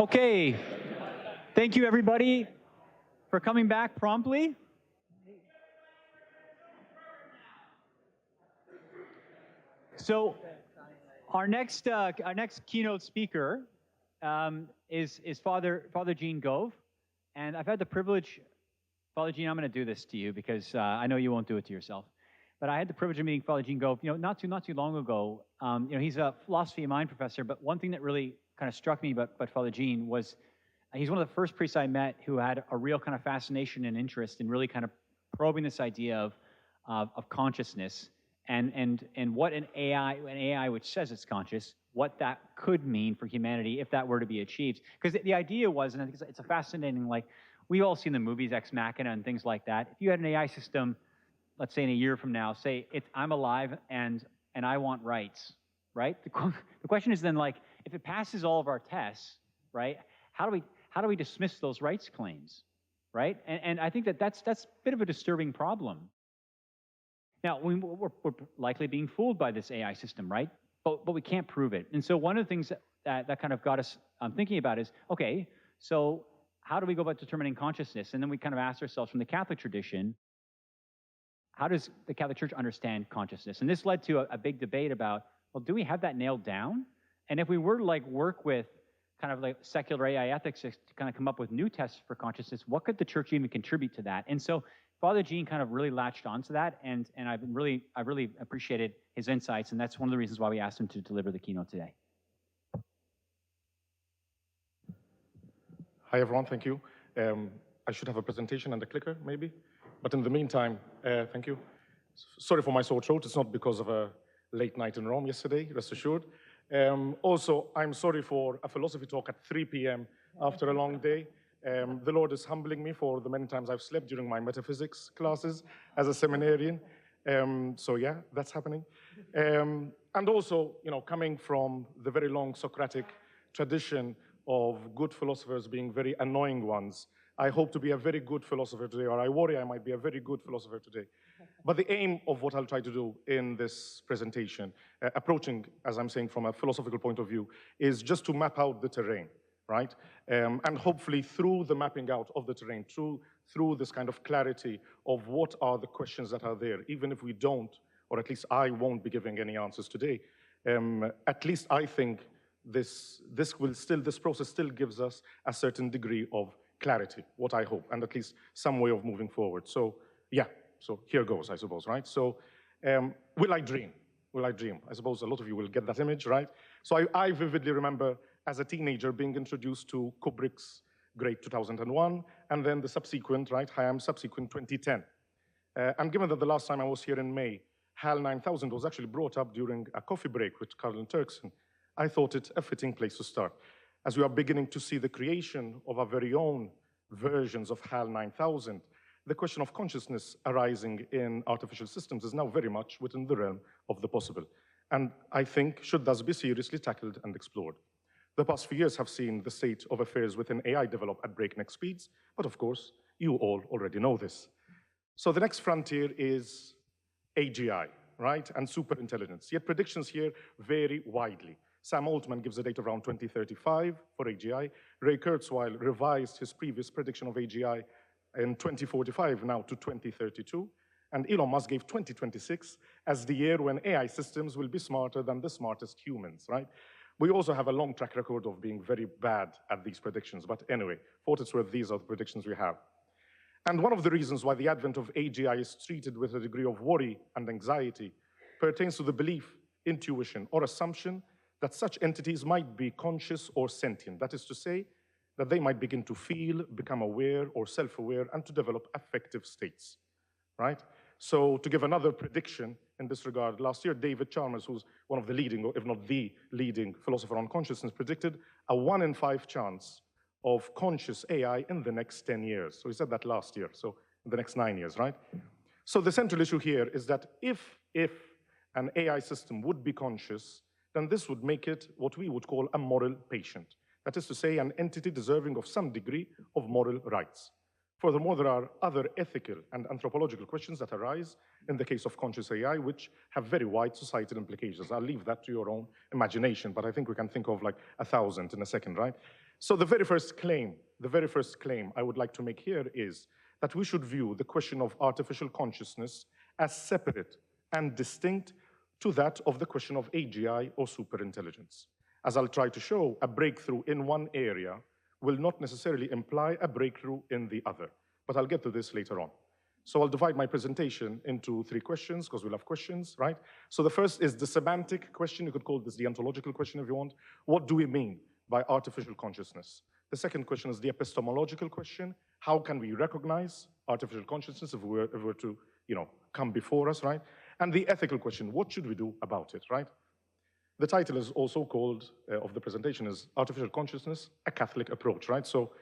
Okay, thank you everybody for coming back promptly. So our next keynote speaker is Father Gene Gove, and I've had the privilege, Father Gene, I'm going to do this to you because I know you won't do it to yourself. But I had the privilege of meeting Father Gene Gove, not too long ago. He's a philosophy of mind professor, but one thing that really kind of struck me about Father Gene was he's one of the first priests I met who had a real kind of fascination and interest in really kind of probing this idea of consciousness and what an AI which says it's conscious, what that could mean for humanity if that were to be achieved. Because the idea was, and I think it's a fascinating, like we've all seen the movies Ex Machina and things like that. If you had an AI system, let's say in a year from now, say I'm alive and I want rights, right? The question is then, like, if it passes all of our tests, right? How do we dismiss those rights claims, right? And I think that's a bit of a disturbing problem. Now we're likely being fooled by this AI system, right? But we can't prove it. And so one of the things that kind of got us thinking about is, okay, so how do we go about determining consciousness? And then we kind of asked ourselves, from the Catholic tradition, how does the Catholic Church understand consciousness? And this led to a big debate about, well, do we have that nailed down? And if we were to like work with kind of like secular AI ethics to kind of come up with new tests for consciousness, what could the Church even contribute to that? And so Father Gene kind of really latched onto that, and I've really appreciated his insights, and that's one of the reasons why we asked him to deliver the keynote today. Hi everyone, thank you. I should have a presentation and a clicker maybe, but in the meantime, thank you. Sorry for my sore throat. It's not because of a late night in Rome yesterday, rest assured. Also, I'm sorry for a philosophy talk at 3 p.m. after a long day. The Lord is humbling me for the many times I've slept during my metaphysics classes as a seminarian. So yeah, that's happening. And also, coming from the very long Socratic tradition of good philosophers being very annoying ones, I hope to be a very good philosopher today, or I worry I might be a very good philosopher today. But the aim of what I'll try to do in this presentation, approaching, as I'm saying, from a philosophical point of view, is just to map out the terrain, right? And hopefully through the mapping out of the terrain, through this kind of clarity of what are the questions that are there, even if we don't, or at least I won't be giving any answers today, at least I think this process still gives us a certain degree of clarity, what I hope, and at least some way of moving forward. So yeah, so here goes, I suppose, right? So will I dream? Will I dream? I suppose a lot of you will get that image, right? So I vividly remember as a teenager being introduced to Kubrick's great 2001, and then the subsequent, right, Hayam's subsequent 2010. And given that the last time I was here in May, HAL 9000 was actually brought up during a coffee break with Carlin Turkson, I thought it a fitting place to start. As we are beginning to see the creation of our very own versions of HAL 9000, the question of consciousness arising in artificial systems is now very much within the realm of the possible, and I think should thus be seriously tackled and explored. The past few years have seen the state of affairs within AI develop at breakneck speeds, but of course, you all already know this. So the next frontier is AGI, right, and superintelligence, yet predictions here vary widely. Sam Altman gives a date of around 2035 for AGI. Ray Kurzweil revised his previous prediction of AGI in 2045 now to 2032. And Elon Musk gave 2026 as the year when AI systems will be smarter than the smartest humans, right? We also have a long track record of being very bad at these predictions. But anyway, for what it's worth, these are the predictions we have. And one of the reasons why the advent of AGI is treated with a degree of worry and anxiety pertains to the belief, intuition, or assumption that such entities might be conscious or sentient. That is to say, that they might begin to feel, become aware, or self-aware, and to develop affective states, right? So to give another prediction in this regard, last year, David Chalmers, who's one of the leading, or if not the leading philosopher on consciousness, predicted a 1 in 5 chance of conscious AI in the next 10 years. So he said that last year, so in the next 9 years, right? So the central issue here is that if an AI system would be conscious, then this would make it what we would call a moral patient. That is to say, an entity deserving of some degree of moral rights. Furthermore, there are other ethical and anthropological questions that arise in the case of conscious AI, which have very wide societal implications. I'll leave that to your own imagination, but I think we can think of like 1,000 in a second, right? So the very first claim I would like to make here is that we should view the question of artificial consciousness as separate and distinct to that of the question of AGI or superintelligence. As I'll try to show, a breakthrough in one area will not necessarily imply a breakthrough in the other, but I'll get to this later on. So I'll divide my presentation into 3 questions, because we'll have questions, right? So the first is the semantic question. You could call this the ontological question if you want. What do we mean by artificial consciousness? The second question is the epistemological question. How can we recognize artificial consciousness if we were to, come before us, right? And the ethical question, what should we do about it, right? The title is also called, of the presentation, is Artificial Consciousness, a Catholic Approach, right? So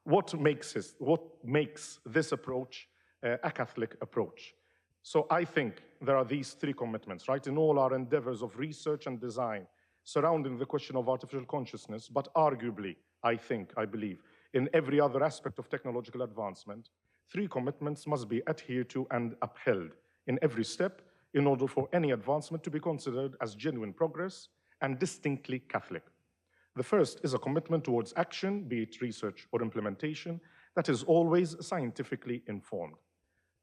what makes this approach a Catholic approach? So I think there are these 3 commitments, right? In all our endeavors of research and design surrounding the question of artificial consciousness, but arguably, I believe, in every other aspect of technological advancement, 3 commitments must be adhered to and upheld in every step in order for any advancement to be considered as genuine progress and distinctly Catholic. The first is a commitment towards action, be it research or implementation, that is always scientifically informed.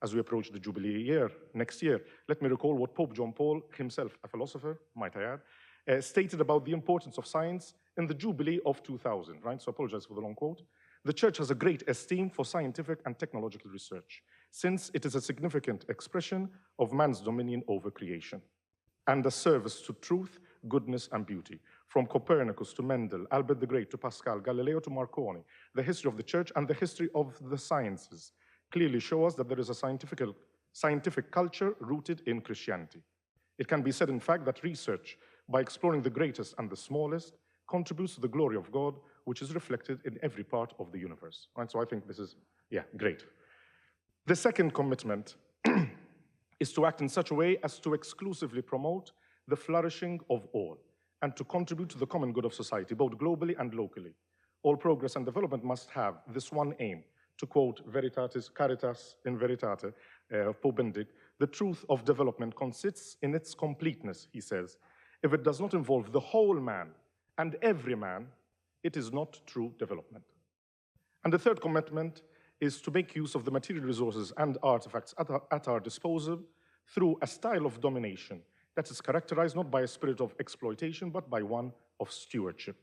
As we approach the Jubilee year, next year, let me recall what Pope John Paul, himself a philosopher, might I add, stated about the importance of science in the Jubilee of 2000, right? So I apologize for the long quote. The Church has a great esteem for scientific and technological research, since it is a significant expression of man's dominion over creation and a service to truth, goodness, and beauty. From Copernicus to Mendel, Albert the Great to Pascal, Galileo to Marconi, the history of the Church and the history of the sciences clearly show us that there is a scientific culture rooted in Christianity. It can be said, in fact, that research, by exploring the greatest and the smallest, contributes to the glory of God, which is reflected in every part of the universe. Right? So I think this is, great. The second commitment is to act in such a way as to exclusively promote the flourishing of all and to contribute to the common good of society, both globally and locally. All progress and development must have this one aim, to quote Veritatis Caritas in Veritate, Pope Benedict, the truth of development consists in its completeness, he says. If it does not involve the whole man and every man, it is not true development. And the third commitment is to make use of the material resources and artifacts at our disposal through a style of domination that is characterized not by a spirit of exploitation, but by one of stewardship,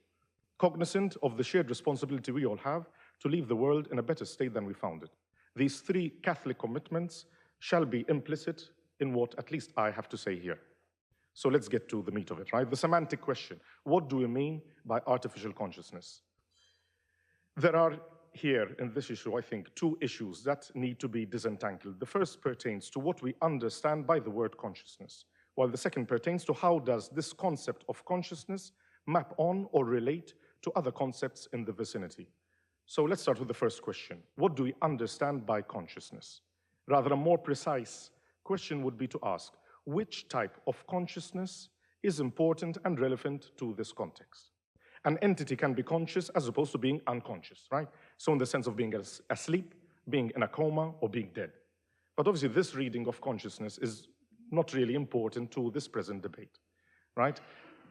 cognizant of the shared responsibility we all have to leave the world in a better state than we found it. These 3 Catholic commitments shall be implicit in what at least I have to say here. So let's get to the meat of it, right? The semantic question. What do we mean by artificial consciousness? There are here in this issue, I think, 2 issues that need to be disentangled. The first pertains to what we understand by the word consciousness, while the second pertains to how does this concept of consciousness map on or relate to other concepts in the vicinity. So let's start with the first question. What do we understand by consciousness? Rather, a more precise question would be to ask, which type of consciousness is important and relevant to this context? An entity can be conscious as opposed to being unconscious, right? So in the sense of being asleep, being in a coma, or being dead. But obviously this reading of consciousness is not really important to this present debate, right?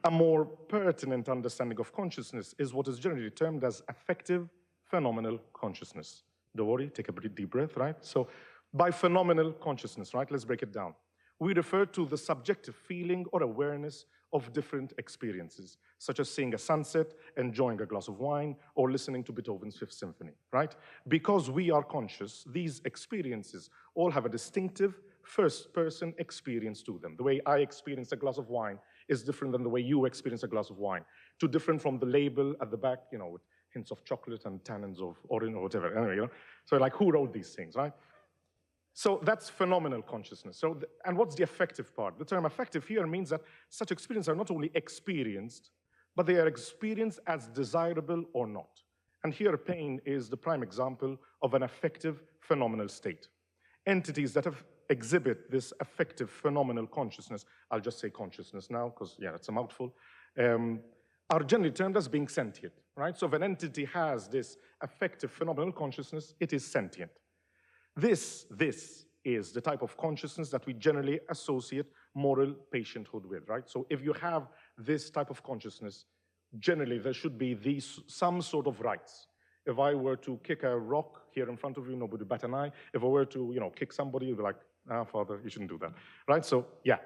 A more pertinent understanding of consciousness is what is generally termed as affective phenomenal consciousness. Don't worry, take a deep breath, right? So by phenomenal consciousness, right, let's break it down. We refer to the subjective feeling or awareness of different experiences, such as seeing a sunset, enjoying a glass of wine, or listening to Beethoven's Fifth Symphony, right? Because we are conscious, these experiences all have a distinctive first-person experience to them. The way I experience a glass of wine is different than the way you experience a glass of wine. Too different from the label at the back, with hints of chocolate and tannins of orange or whatever. Anyway, So like, who wrote these things, right? So that's phenomenal consciousness. And what's the affective part? The term affective here means that such experiences are not only experienced, but they are experienced as desirable or not. And here pain is the prime example of an affective phenomenal state. Entities that exhibit this affective phenomenal consciousness, I'll just say consciousness now, because it's a mouthful, are generally termed as being sentient, right? So if an entity has this affective phenomenal consciousness, it is sentient. This is the type of consciousness that we generally associate moral patienthood with, right? So if you have this type of consciousness, generally there should be some sort of rights. If I were to kick a rock here in front of you, nobody would bat an eye. If I were to, kick somebody, you'd be like, Father, you shouldn't do that, right? So, yeah.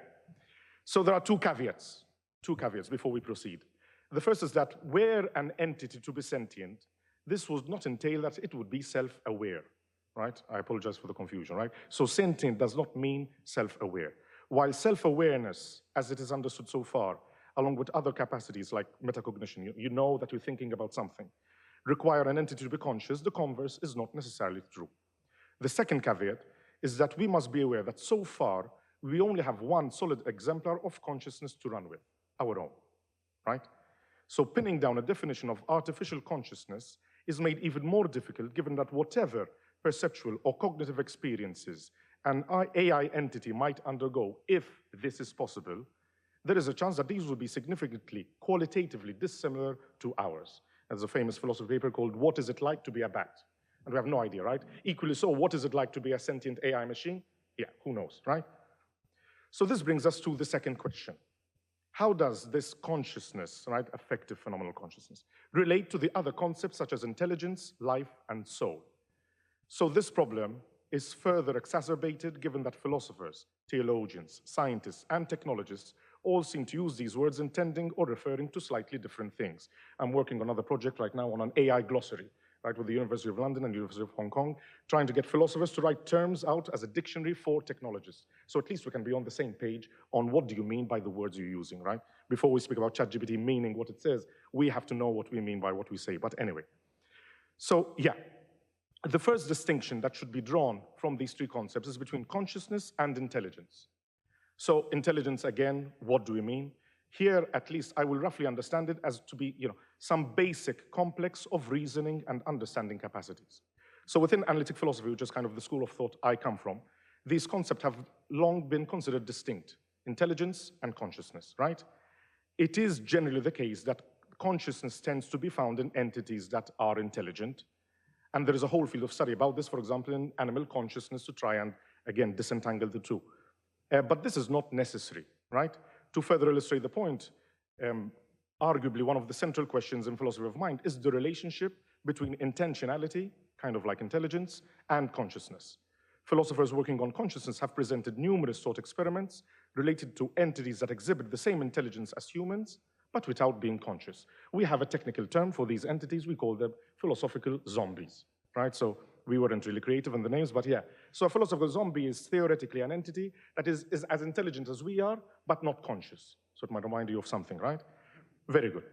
So there are two caveats before we proceed. The first is that were an entity to be sentient, this would not entail that it would be self-aware, right? I apologize for the confusion, right? So sentient does not mean self-aware. While self-awareness, as it is understood so far, along with other capacities like metacognition, you know that you're thinking about something, require an entity to be conscious, the converse is not necessarily true. The second caveat is that we must be aware that so far, we only have one solid exemplar of consciousness to run with, our own, right? So pinning down a definition of artificial consciousness is made even more difficult given that whatever perceptual or cognitive experiences an AI entity might undergo, if this is possible, there is a chance that these will be significantly, qualitatively dissimilar to ours. There's a famous philosophy paper called What Is It Like to Be a Bat? And we have no idea, right? Equally so, what is it like to be a sentient AI machine? Yeah, who knows, right? So this brings us to the second question. How does this consciousness, right, affective phenomenal consciousness, relate to the other concepts such as intelligence, life, and soul? So this problem is further exacerbated given that philosophers, theologians, scientists, and technologists all seem to use these words intending or referring to slightly different things. I'm working on another project right now on an AI glossary, right, with the University of London and University of Hong Kong, trying to get philosophers to write terms out as a dictionary for technologists. So at least we can be on the same page on what do you mean by the words you're using, right? Before we speak about ChatGPT meaning what it says, we have to know what we mean by what we say. But anyway, so yeah, the first distinction that should be drawn from these three concepts is between consciousness and intelligence. So intelligence, again, what do we mean? Here, at least, I will roughly understand it as to be, some basic complex of reasoning and understanding capacities. So within analytic philosophy, which is kind of the school of thought I come from, these concepts have long been considered distinct, intelligence and consciousness, right? It is generally the case that consciousness tends to be found in entities that are intelligent, and there is a whole field of study about this, for example, in animal consciousness to try and, again, disentangle the two. But this is not necessary, right? To further illustrate the point, arguably one of the central questions in philosophy of mind is the relationship between intentionality, kind of like intelligence, and consciousness. Philosophers working on consciousness have presented numerous thought experiments related to entities that exhibit the same intelligence as humans, but without being conscious. We have a technical term for these entities. We call them philosophical zombies, right? So we weren't really creative in the names, but yeah. So a philosophical zombie is theoretically an entity that is as intelligent as we are, but not conscious. So it might remind you of something, right? Very good.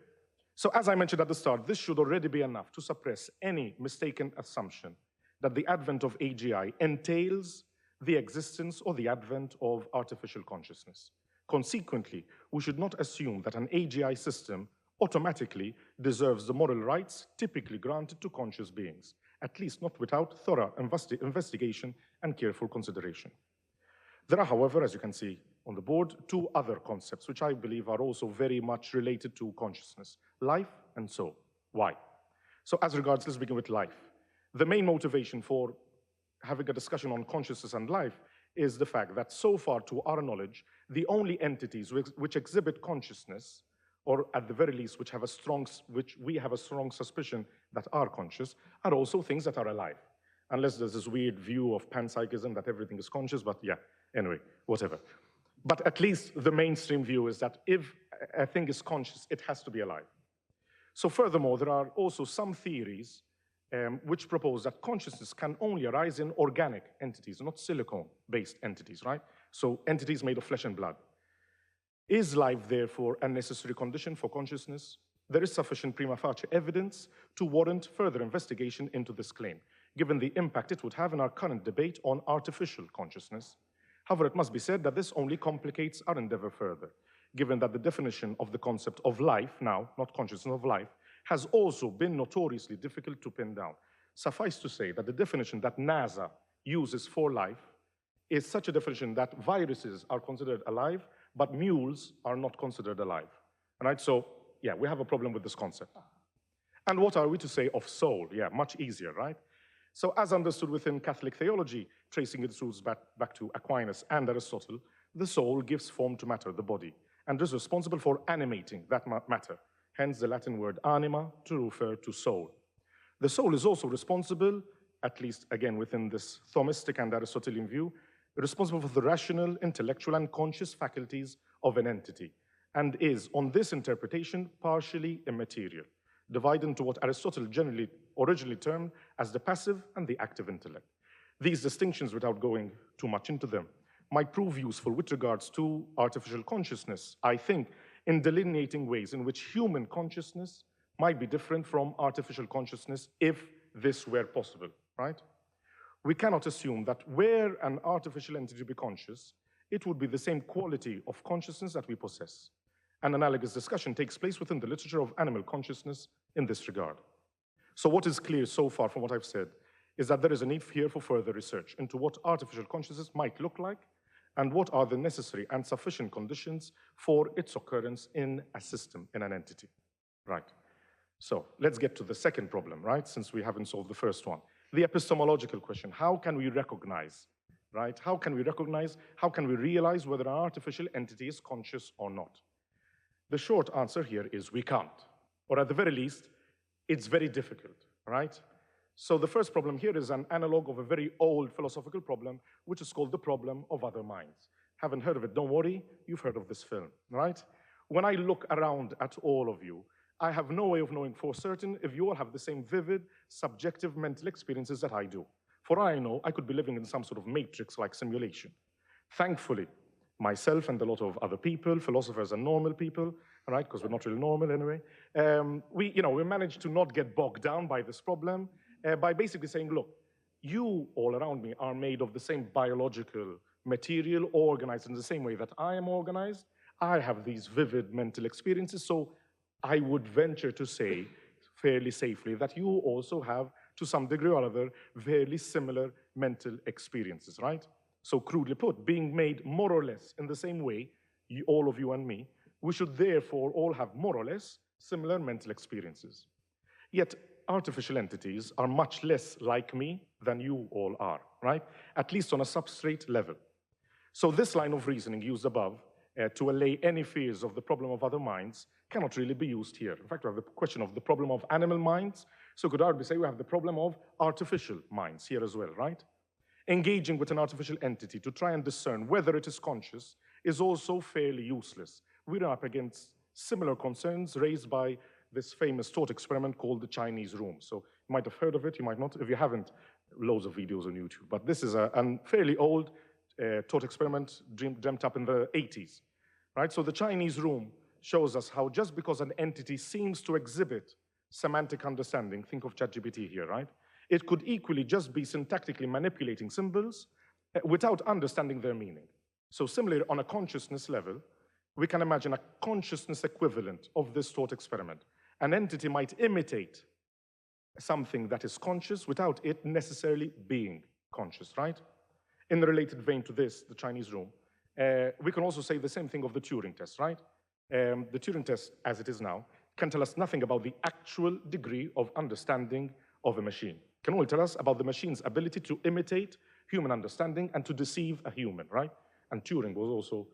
So as I mentioned at the start, this should already be enough to suppress any mistaken assumption that the advent of AGI entails the existence or the advent of artificial consciousness. Consequently, we should not assume that an AGI system automatically deserves the moral rights typically granted to conscious beings, at least not without thorough investigation and careful consideration. There are, however, as you can see on the board, two other concepts which I believe are also very much related to consciousness, life and soul. Why? So as regards, let's begin with life. The main motivation for having a discussion on consciousness and life is the fact that so far, to our knowledge, the only entities which exhibit consciousness, or at the very least, which we have a strong suspicion that are conscious, are also things that are alive. Unless there's this weird view of panpsychism that everything is conscious, but yeah, anyway, whatever. But at least the mainstream view is that if a thing is conscious, it has to be alive. So furthermore, there are also some theories which propose that consciousness can only arise in organic entities, not silicon-based entities, right? So entities made of flesh and blood. Is life, therefore, a necessary condition for consciousness? There is sufficient prima facie evidence to warrant further investigation into this claim, given the impact it would have in our current debate on artificial consciousness. However, it must be said that this only complicates our endeavor further, given that the definition of the concept of life, now, not consciousness of life, has also been notoriously difficult to pin down. Suffice to say that the definition that NASA uses for life is such a definition that viruses are considered alive, but mules are not considered alive. All right, so yeah, we have a problem with this concept. And what are we to say of soul? Yeah, much easier, right? So as understood within Catholic theology, tracing its roots back to Aquinas and Aristotle, the soul gives form to matter, the body, and is responsible for animating that matter, hence the Latin word anima to refer to soul. The soul is also responsible, at least again within this Thomistic and Aristotelian view, responsible for the rational, intellectual, and conscious faculties of an entity, and is, on this interpretation, partially immaterial, divided into what Aristotle originally termed as the passive and the active intellect. These distinctions, without going too much into them, might prove useful with regards to artificial consciousness, I think, in delineating ways in which human consciousness might be different from artificial consciousness if this were possible, right? We cannot assume that were an artificial entity to be conscious, it would be the same quality of consciousness that we possess. An analogous discussion takes place within the literature of animal consciousness in this regard. So what is clear so far from what I've said is that there is a need here for further research into what artificial consciousness might look like and what are the necessary and sufficient conditions for its occurrence in a system, in an entity, right? So let's get to the second problem, right, since we haven't solved the first one. The epistemological question: how can we recognize, right? How can we realize whether an artificial entity is conscious or not? The short answer here is we can't, or at the very least, it's very difficult, right? So the first problem here is an analog of a very old philosophical problem, which is called the problem of other minds. Haven't heard of it? Don't worry, you've heard of this film, right? When I look around at all of you, I have no way of knowing for certain if you all have the same vivid, subjective mental experiences that I do. For all I know, I could be living in some sort of matrix-like simulation. Thankfully, myself and a lot of other people, philosophers and normal people, right, because we're not really normal anyway, we managed to not get bogged down by this problem by basically saying, look, you all around me are made of the same biological material, organized in the same way that I am organized. I have these vivid mental experiences, so I would venture to say fairly safely that you also have, to some degree or other, very similar mental experiences, right? So crudely put, being made more or less in the same way, all of you and me, we should therefore all have more or less similar mental experiences. Yet artificial entities are much less like me than you all are, right? At least on a substrate level. So this line of reasoning used above to allay any fears of the problem of other minds cannot really be used here. In fact, we have the question of the problem of animal minds, so could arguably say we have the problem of artificial minds here as well, right? Engaging with an artificial entity to try and discern whether it is conscious is also fairly useless. We're up against similar concerns raised by this famous thought experiment called the Chinese room. So you might have heard of it, you might not. If you haven't, loads of videos on YouTube. But this is a fairly old thought experiment dreamt up in the 80s, right? So the Chinese room shows us how just because an entity seems to exhibit semantic understanding, think of ChatGPT here, right? It could equally just be syntactically manipulating symbols without understanding their meaning. So similarly, on a consciousness level, we can imagine a consciousness equivalent of this thought experiment. An entity might imitate something that is conscious without it necessarily being conscious, right? In the related vein to this, the Chinese room, we can also say the same thing of the Turing test, right? The Turing test, as it is now, can tell us nothing about the actual degree of understanding of a machine. It can only tell us about the machine's ability to imitate human understanding and to deceive a human, right? And Turing was also,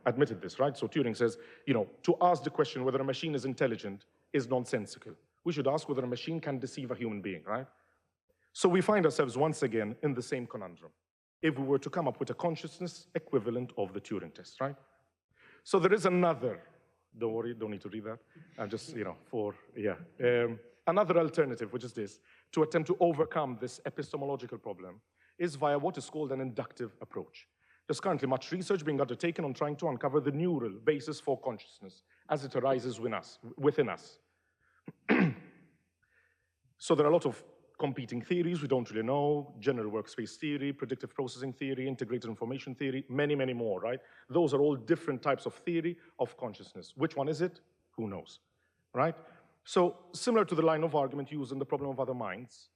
admitted this, right? So Turing says, to ask the question whether a machine is intelligent is nonsensical. We should ask whether a machine can deceive a human being, right? So we find ourselves once again in the same conundrum if we were to come up with a consciousness equivalent of the Turing test, right? So there is another, don't worry, don't need to read that. I'm just, another alternative, which is this: to attempt to overcome this epistemological problem is via what is called an inductive approach. There's currently much research being undertaken on trying to uncover the neural basis for consciousness as it arises within us. So there are a lot of competing theories we don't really know: general workspace theory, predictive processing theory, integrated information theory, many, many more, right? Those are all different types of theory of consciousness. Which one is it? Who knows, right? So similar to the line of argument used in the problem of other minds,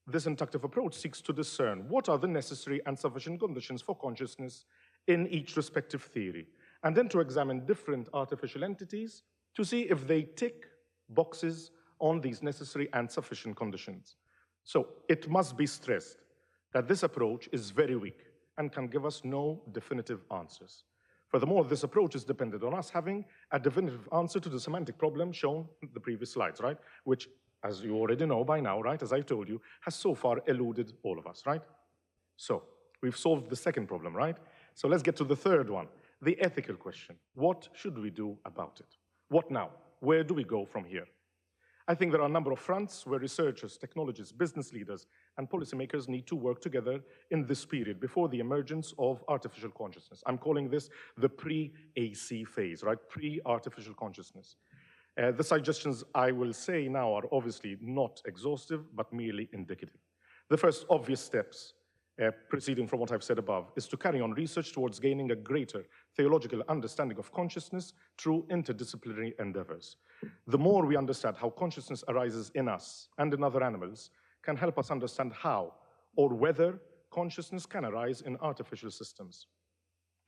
this inductive approach seeks to discern what are the necessary and sufficient conditions for consciousness in each respective theory, and then to examine different artificial entities to see if they tick boxes on these necessary and sufficient conditions. So it must be stressed that this approach is very weak and can give us no definitive answers. Furthermore, this approach is dependent on us having a definitive answer to the semantic problem shown in the previous slides, right? Which, as you already know by now, right, as I told you, has so far eluded all of us, right? So, we've solved the second problem, right? So let's get to the third one, the ethical question. What should we do about it? What now? Where do we go from here? I think there are a number of fronts where researchers, technologists, business leaders, and policymakers need to work together in this period before the emergence of artificial consciousness. I'm calling this the pre-AC phase, right? Pre-artificial consciousness. The suggestions I will say now are obviously not exhaustive, but merely indicative. The first obvious steps, proceeding from what I've said above, is to carry on research towards gaining a greater theological understanding of consciousness through interdisciplinary endeavors. The more we understand how consciousness arises in us and in other animals can help us understand how or whether consciousness can arise in artificial systems.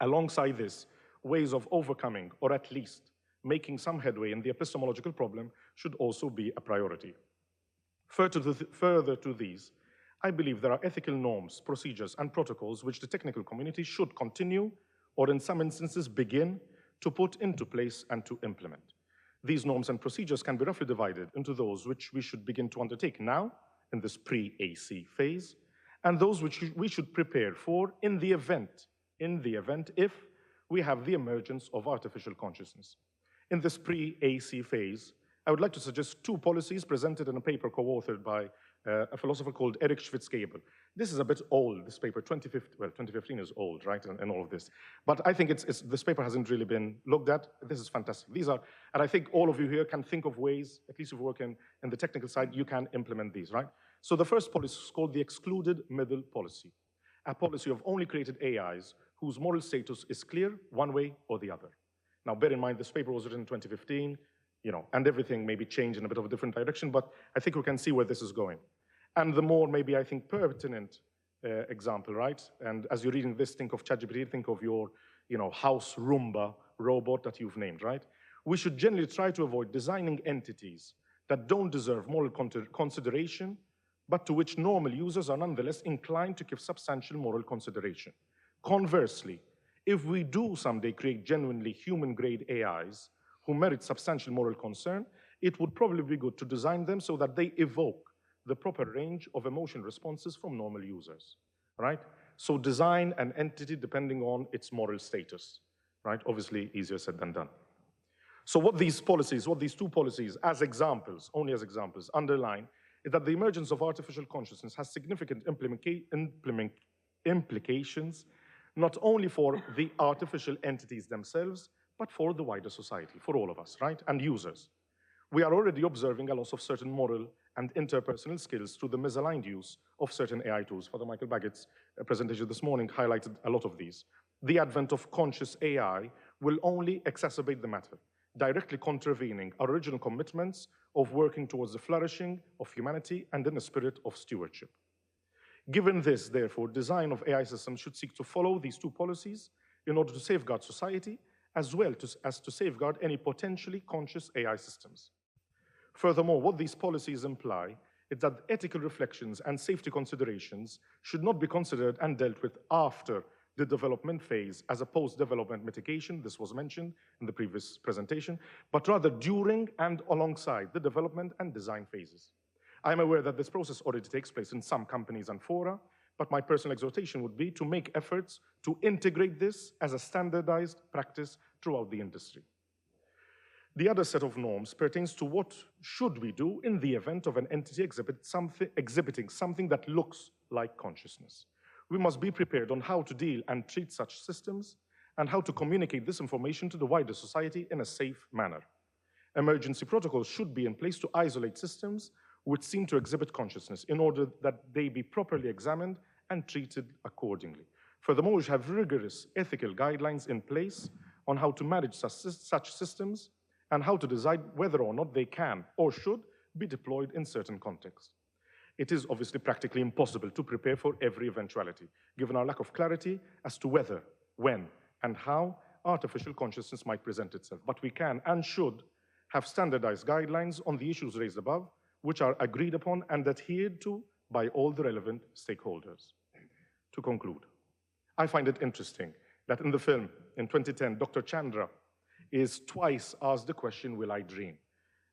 Alongside this, ways of overcoming or at least making some headway in the epistemological problem should also be a priority. Further to these, I believe there are ethical norms, procedures, and protocols which the technical community should continue, or in some instances begin, to put into place and to implement. These norms and procedures can be roughly divided into those which we should begin to undertake now, in this pre-AC phase, and those which we should prepare for in the event if we have the emergence of artificial consciousness. In this pre-AC phase, I would like to suggest two policies presented in a paper co-authored by a philosopher called Eric Schwitzgebel. This is a bit old, this paper, 2015 is old, right, and all of this. But I think this paper hasn't really been looked at. This is fantastic. These are, and I think all of you here can think of ways, at least if you work in the technical side, you can implement these, right? So the first policy is called the excluded middle policy, a policy of only created AIs whose moral status is clear one way or the other. Now, bear in mind, this paper was written in 2015, and everything maybe changed in a bit of a different direction, but I think we can see where this is going. And the more, maybe, I think, pertinent example, right? And as you're reading this, think of ChatGPT, think of your, house Roomba robot that you've named, right? We should generally try to avoid designing entities that don't deserve moral consideration, but to which normal users are nonetheless inclined to give substantial moral consideration. Conversely, if we do someday create genuinely human-grade AIs who merit substantial moral concern, it would probably be good to design them so that they evoke the proper range of emotion responses from normal users, right? So design an entity depending on its moral status, right? Obviously, easier said than done. So what these two policies, as examples, only as examples, underline is that the emergence of artificial consciousness has significant implications, not only for the artificial entities themselves, but for the wider society, for all of us, right? And users. We are already observing a loss of certain moral and interpersonal skills through the misaligned use of certain AI tools. Father Michael Baggett's presentation this morning highlighted a lot of these. The advent of conscious AI will only exacerbate the matter, directly contravening our original commitments of working towards the flourishing of humanity and in a spirit of stewardship. Given this, therefore, design of AI systems should seek to follow these two policies in order to safeguard society as well as to safeguard any potentially conscious AI systems. Furthermore, what these policies imply is that ethical reflections and safety considerations should not be considered and dealt with after the development phase as a post-development mitigation, this was mentioned in the previous presentation, but rather during and alongside the development and design phases. I am aware that this process already takes place in some companies and fora, but my personal exhortation would be to make efforts to integrate this as a standardized practice throughout the industry. The other set of norms pertains to what should we do in the event of an entity exhibiting something that looks like consciousness. We must be prepared on how to deal and treat such systems and how to communicate this information to the wider society in a safe manner. Emergency protocols should be in place to isolate systems which seem to exhibit consciousness in order that they be properly examined and treated accordingly. Furthermore, we should have rigorous ethical guidelines in place on how to manage such systems and how to decide whether or not they can or should be deployed in certain contexts. It is obviously practically impossible to prepare for every eventuality, given our lack of clarity as to whether, when, and how artificial consciousness might present itself. But we can and should have standardized guidelines on the issues raised above, which are agreed upon and adhered to by all the relevant stakeholders. To conclude, I find it interesting that in the film, in 2010, Dr. Chandra is twice asked the question, will I dream?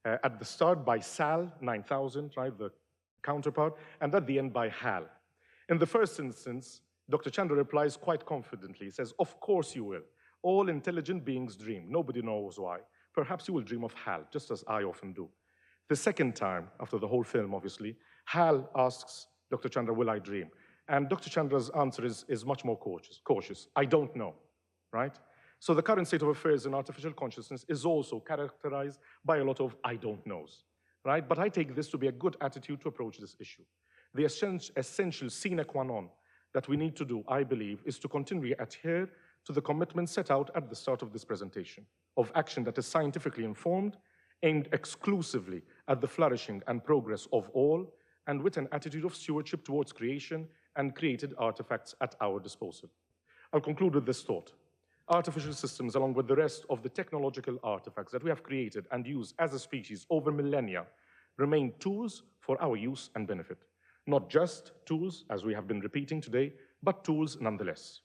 At the start by Sal, 9000, right, the counterpart, and at the end by Hal. In the first instance, Dr. Chandra replies quite confidently. He says, of course you will. All intelligent beings dream. Nobody knows why. Perhaps you will dream of Hal, just as I often do. The second time, after the whole film, obviously, Hal asks Dr. Chandra, will I dream? And Dr. Chandra's answer is much more cautious. I don't know, right? So the current state of affairs in artificial consciousness is also characterized by a lot of I don't knows, right? But I take this to be a good attitude to approach this issue. The essential sine qua non that we need to do, I believe, is to continually adhere to the commitment set out at the start of this presentation of action that is scientifically informed, aimed exclusively at the flourishing and progress of all, and with an attitude of stewardship towards creation and created artifacts at our disposal. I'll conclude with this thought. Artificial systems, along with the rest of the technological artifacts that we have created and used as a species over millennia, remain tools for our use and benefit. Not just tools, as we have been repeating today, but tools nonetheless.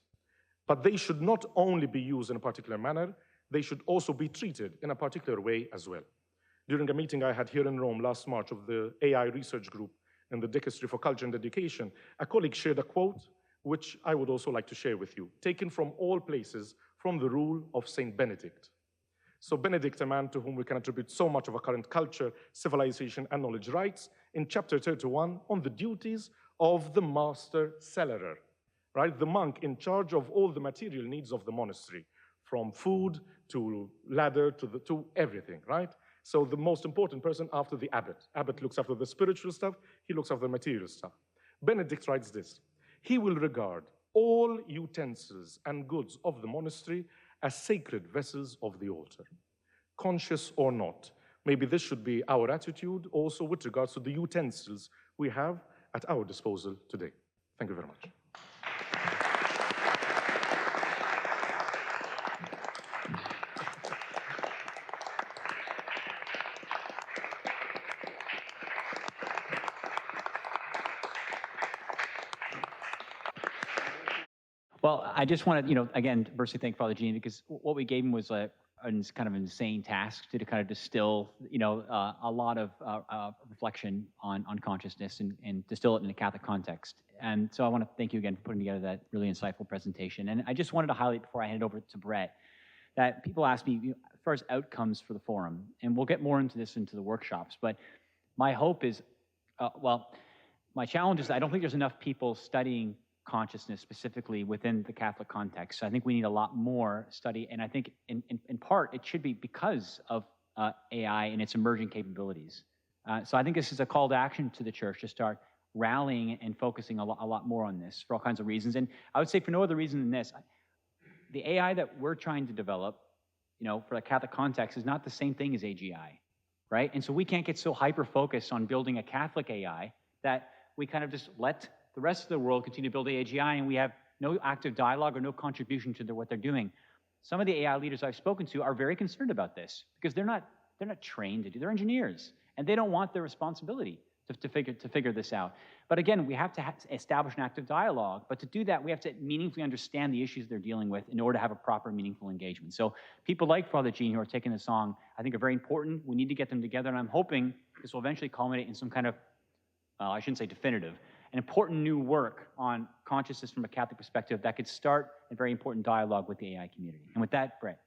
But they should not only be used in a particular manner, they should also be treated in a particular way as well. During a meeting I had here in Rome last March of the AI research group in the Dicastery for Culture and Education, a colleague shared a quote which I would also like to share with you, taken from all places from the rule of Saint Benedict. So Benedict, a man to whom we can attribute so much of our current culture, civilization, and knowledge, writes in chapter 31 on the duties of the master cellarer, right? The monk in charge of all the material needs of the monastery, from food to ladder to everything, right? So the most important person after the abbot. Abbot looks after the spiritual stuff, he looks after the material stuff. Benedict writes this: he will regard all utensils and goods of the monastery as sacred vessels of the altar. Conscious or not, maybe this should be our attitude also with regards to the utensils we have at our disposal today. Thank you very much. Well, I just want to, again, firstly thank Father Gene, because what we gave him was a kind of insane task to kind of distill, a lot of reflection on consciousness and distill it in a Catholic context. And so I want to thank you again for putting together that really insightful presentation. And I just wanted to highlight before I hand it over to Brett that people ask me, as far as outcomes for the forum, and we'll get more into this into the workshops, but my hope is, my challenge is that I don't think there's enough people studying consciousness specifically within the Catholic context. So I think we need a lot more study, and I think in part it should be because of AI and its emerging capabilities. So I think this is a call to action to the church to start rallying and focusing a lot more on this for all kinds of reasons. And I would say for no other reason than this, the AI that we're trying to develop, for the Catholic context is not the same thing as AGI, right? And so we can't get so hyper-focused on building a Catholic AI that we kind of just let the rest of the world continue to build AGI, and we have no active dialogue or no contribution to what they're doing. Some of the AI leaders I've spoken to are very concerned about this because they're not trained to do. They're engineers, and they don't want their responsibility to figure this out. But again, we have to establish an active dialogue. But to do that, we have to meaningfully understand the issues they're dealing with in order to have a proper, meaningful engagement. So people like Father Gene who are taking this on, I think, are very important. We need to get them together, and I'm hoping this will eventually culminate in some kind of, I shouldn't say definitive, an important new work on consciousness from a Catholic perspective that could start a very important dialogue with the AI community. And with that, Brett.